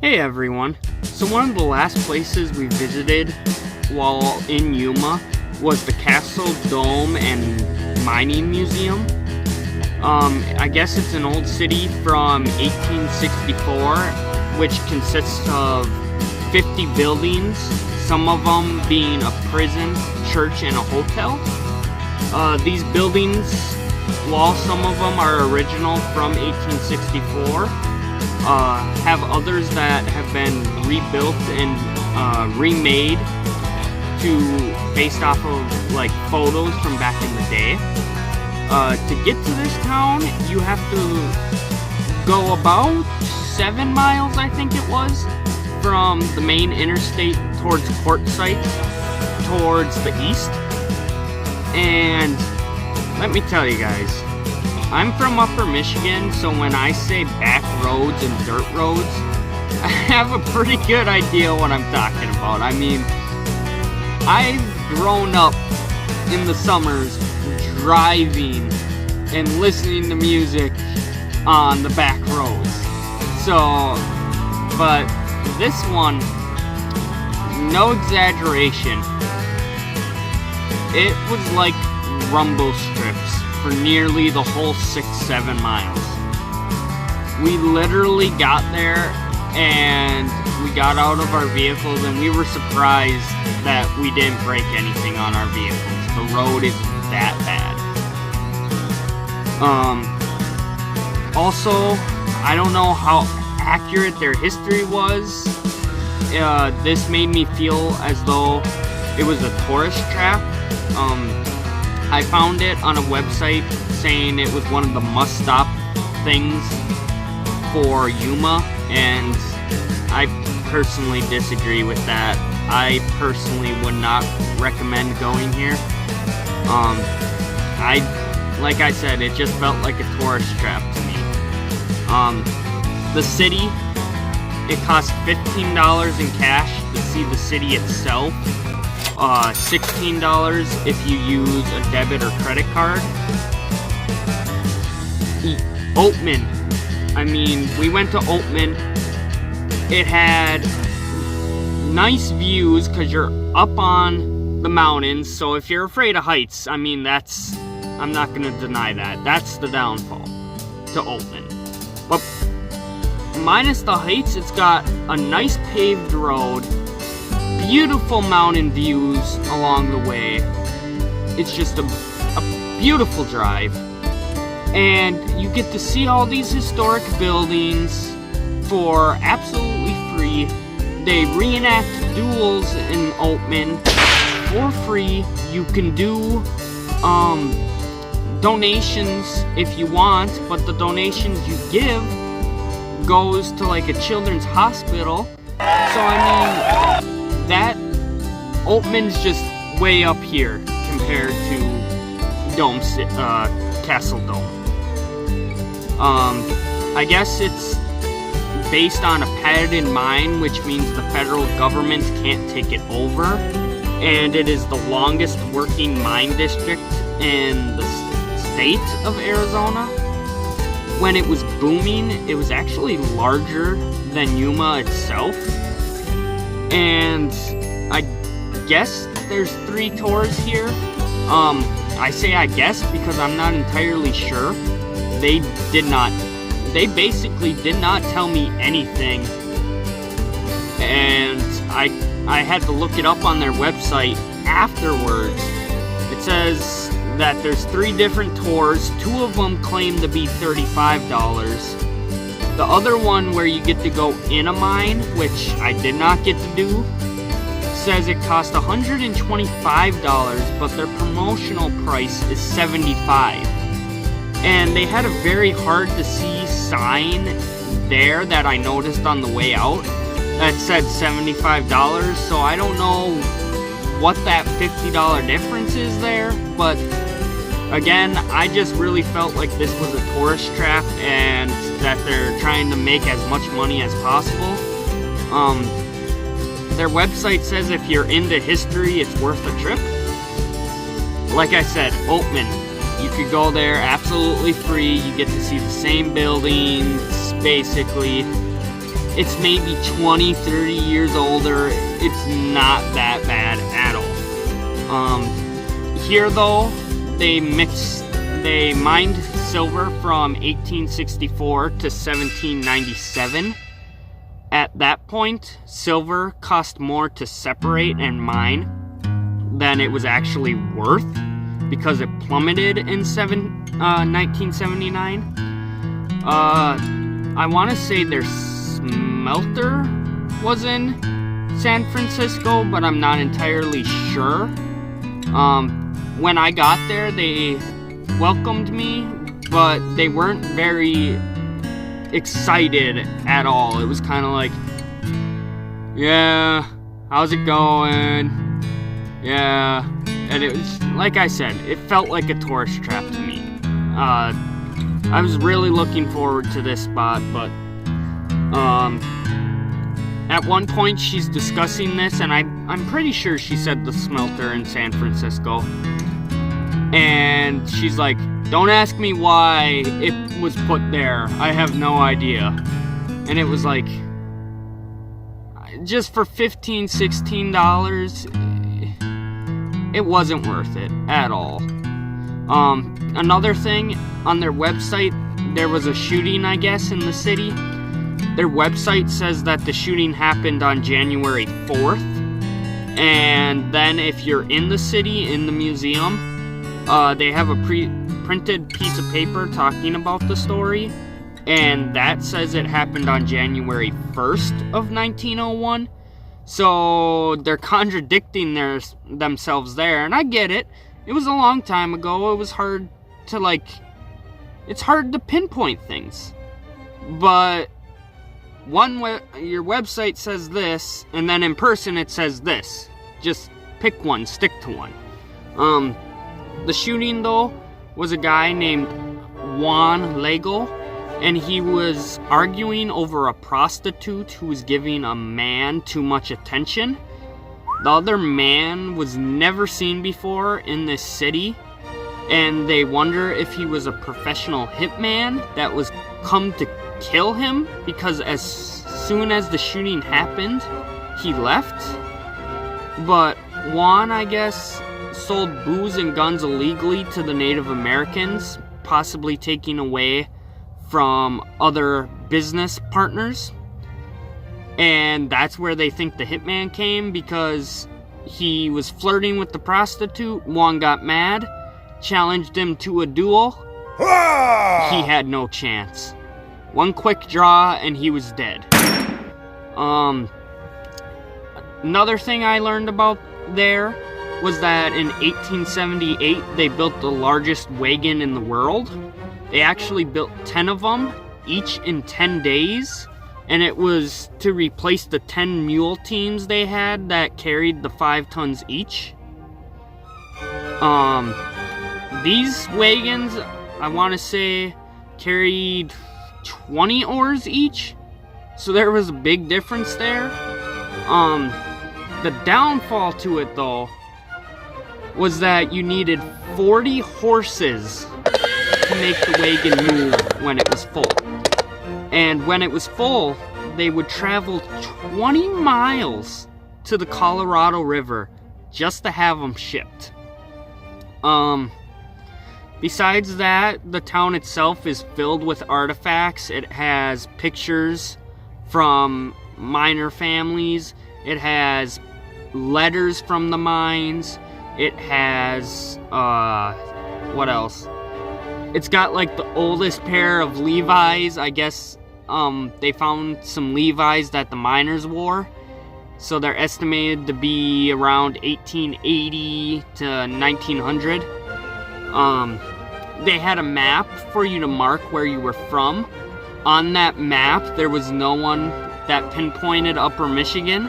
Hey everyone. So one of the last places we visited while in Yuma was the Castle Dome and Mining Museum. I guess it's an old city from 1864, which consists of 50 buildings, some of them being a prison, church, and a hotel. These buildings, while some of them are original from 1864, have others that have been rebuilt and remade based off of like photos from back in the day. To get to this town, you have to go about 7 miles, I think it was, from the main interstate towards Quartzsite, towards the east. And let me tell you guys, I'm from Upper Michigan, so when I say back roads and dirt roads, I have a pretty good idea what I'm talking about. I mean, I've grown up in the summers driving and listening to music on the back roads. So, but this one, no exaggeration, it was like rumble strips for nearly the whole 6-7 miles. We literally got there and we got out of our vehicles and we were surprised that we didn't break anything on our vehicles. The road is that bad. Also, I don't know how accurate their history was. This made me feel as though it was a tourist trap. I found it on a website saying it was one of the must-stop things for Yuma, and I personally disagree with that. I personally would not recommend going here. Like I said, it just felt like a tourist trap to me. The city, it costs $15 in cash to see the city itself. $16 if you use a debit or credit card. Oatman. I mean, we went to Oatman. It had nice views because you're up on the mountains. So if you're afraid of heights, I mean, I'm not going to deny that. That's the downfall to Oatman. But minus the heights, it's got a nice paved road, beautiful mountain views along the way. It's just a beautiful drive. And you get to see all these historic buildings for absolutely free. They reenact duels in Oatman for free. You can do donations if you want, but the donations you give goes to like a children's hospital. So I mean, that Oatman's just way up here compared to Castle Dome. I guess it's based on a patented mine, which means the federal government can't take it over, and it is the longest working mine district in the state of Arizona. When it was booming, it was actually larger than Yuma itself. And I guess there's 3 tours here. I say I guess because I'm not entirely sure. They basically did not tell me anything. And I had to look it up on their website afterwards. It says that there's 3 different tours. 2 of them claim to be $35. The other one, where you get to go in a mine, which I did not get to do, says it costs $125, but their promotional price is $75. And they had a very hard to see sign there that I noticed on the way out that said $75, so I don't know what that $50 difference is there, but again, I just really felt like this was a tourist trap and that they're trying to make as much money as possible. Their website says if you're into history, it's worth a trip. Like I said, Oatman, you could go there absolutely free. You get to see the same buildings, basically. it's maybe 20, 30 years older. It's not that bad at all. Here though, they mined silver from 1864 to 1797. At that point, silver cost more to separate and mine than it was actually worth, because it plummeted in 1979. I want to say their smelter was in San Francisco, but I'm not entirely sure. When I got there, they welcomed me, but they weren't very excited at all. It was kind of like, yeah, how's it going? Yeah. And it was, like I said, it felt like a tourist trap to me. I was really looking forward to this spot, but at one point she's discussing this, and I'm pretty sure she said the smelter in San Francisco. And she's like, don't ask me why it was put there. I have no idea. And it was like, just for $15, $16, it wasn't worth it at all. Another thing, on their website, there was a shooting, I guess, in the city. Their website says that the shooting happened on January 4th. And then if you're in the city, in the museum, they have a printed piece of paper talking about the story. And that says it happened on January 1st of 1901. So they're contradicting themselves there, and I get it. It was a long time ago. It was hard to it's hard to pinpoint things. But your website says this, and then in person it says this. Just pick one, stick to one. The shooting though was a guy named Juan Legel. And he was arguing over a prostitute who was giving a man too much attention. The other man was never seen before in this city, and they wonder if he was a professional hitman that was come to kill him, because as soon as the shooting happened, he left. But Juan, I guess, sold booze and guns illegally to the Native Americans, possibly taking away from other business partners. And that's where they think the hitman came, because he was flirting with the prostitute. Juan got mad, challenged him to a duel. He had no chance. One quick draw and he was dead. Another thing I learned about there was that in 1878 they built the largest wagon in the world. They actually built 10 of them, each in 10 days, and it was to replace the 10 mule teams they had that carried the 5 tons each. These wagons, I want to say, carried 20 oars each, so there was a big difference there. The downfall to it, though, was that you needed 40 horses to make the wagon move when it was full. And when it was full, they would travel 20 miles to the Colorado River just to have them shipped. Besides that, the town itself is filled with artifacts. It has pictures from miner families. It has letters from the mines. It has, what else? It's got like the oldest pair of Levi's. I guess they found some Levi's that the miners wore. So they're estimated to be around 1880 to 1900. They had a map for you to mark where you were from. On that map, there was no one that pinpointed Upper Michigan.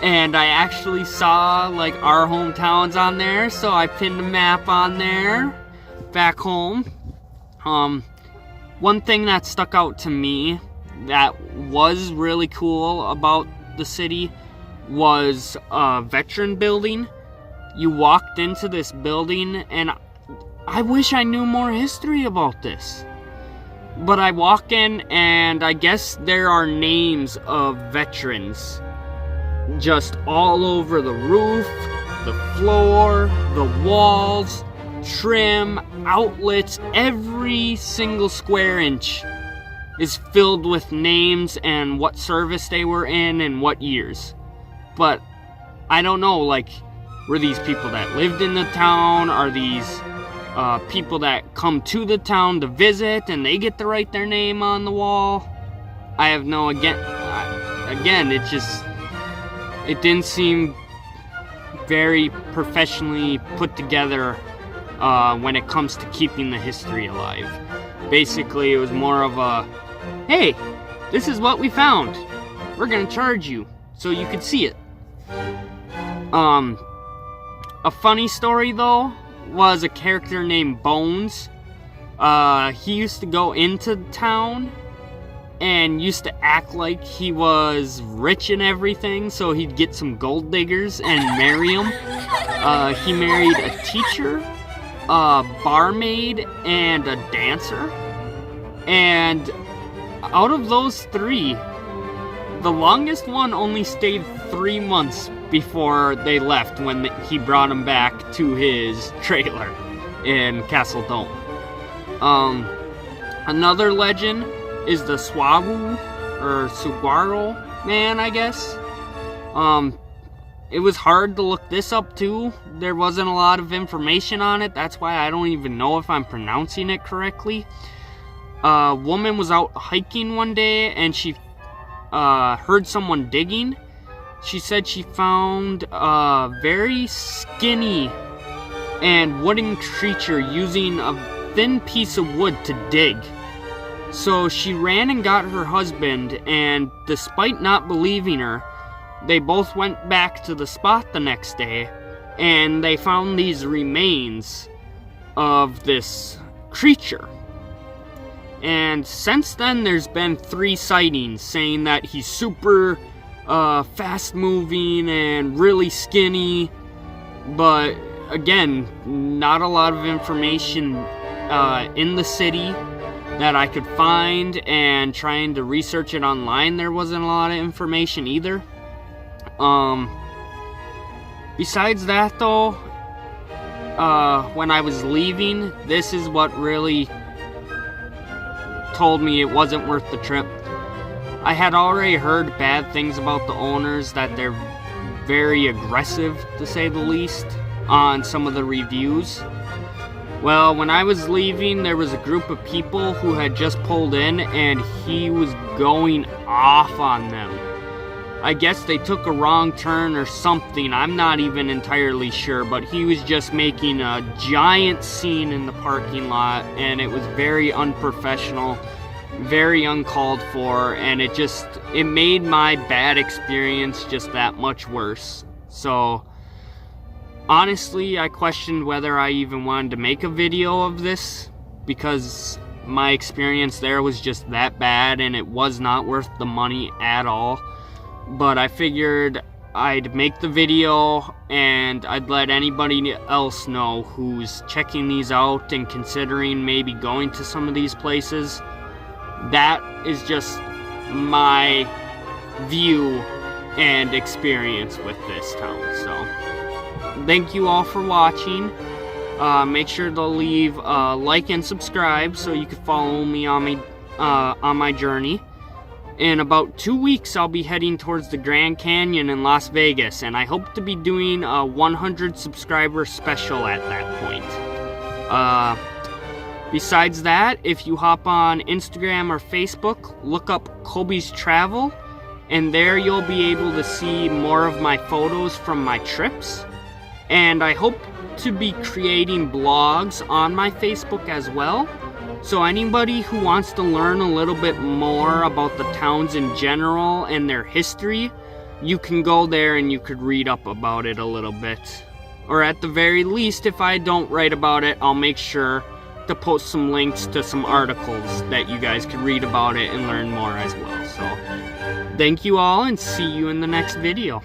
And I actually saw like our hometowns on there, so I pinned a map on there back home. One thing that stuck out to me that was really cool about the city was a veteran building. You walked into this building, and I wish I knew more history about this. But I walk in and I guess there are names of veterans just all over the roof, the floor, the walls, trim, outlets, every single square inch is filled with names and what service they were in and what years. But I don't know, like, were these people that lived in the town? Are these people that come to the town to visit and they get to write their name on the wall? I have no, again, it didn't seem very professionally put together when it comes to keeping the history alive. Basically, it was more of a, hey, this is what we found. We're gonna charge you so you could see it. A funny story though was a character named Bones. He used to go into town and used to act like he was rich and everything, so he'd get some gold diggers and marry them. He married a teacher, a barmaid, and a dancer. And out of those three, the longest one only stayed 3 months before they left when he brought him back to his trailer in Castle Dome. Another legend is the Swaru or Saguaro man, I guess. It was hard to look this up too. There wasn't a lot of information on it. That's why I don't even know if I'm pronouncing it correctly. A woman was out hiking one day and she heard someone digging. She said she found a very skinny and wooden creature using a thin piece of wood to dig. So she ran and got her husband, and despite not believing her, they both went back to the spot the next day, and they found these remains of this creature. And since then, there's been 3 sightings saying that he's super fast-moving and really skinny, but again, not a lot of information in the city that I could find, and trying to research it online, there wasn't a lot of information either. Besides that though, when I was leaving, this is what really told me it wasn't worth the trip. I had already heard bad things about the owners, that they're very aggressive, to say the least, on some of the reviews. Well, when I was leaving, there was a group of people who had just pulled in, and he was going off on them. I guess they took a wrong turn or something, I'm not even entirely sure, but he was just making a giant scene in the parking lot, and it was very unprofessional, very uncalled for, and it made my bad experience just that much worse. So honestly, I questioned whether I even wanted to make a video of this, because my experience there was just that bad and it was not worth the money at all. But I figured I'd make the video and I'd let anybody else know who's checking these out and considering maybe going to some of these places. That is just my view and experience with this town. So thank you all for watching. Make sure to leave a like and subscribe so you can follow me on my journey. In about 2 weeks, I'll be heading towards the Grand Canyon in Las Vegas, and I hope to be doing a 100 subscriber special at that point. Besides that, if you hop on Instagram or Facebook, look up Kobe's Travel, and there you'll be able to see more of my photos from my trips. And I hope to be creating blogs on my Facebook as well. So anybody who wants to learn a little bit more about the towns in general and their history, you can go there and you could read up about it a little bit. Or at the very least, if I don't write about it, I'll make sure to post some links to some articles that you guys can read about it and learn more as well. So thank you all, and see you in the next video.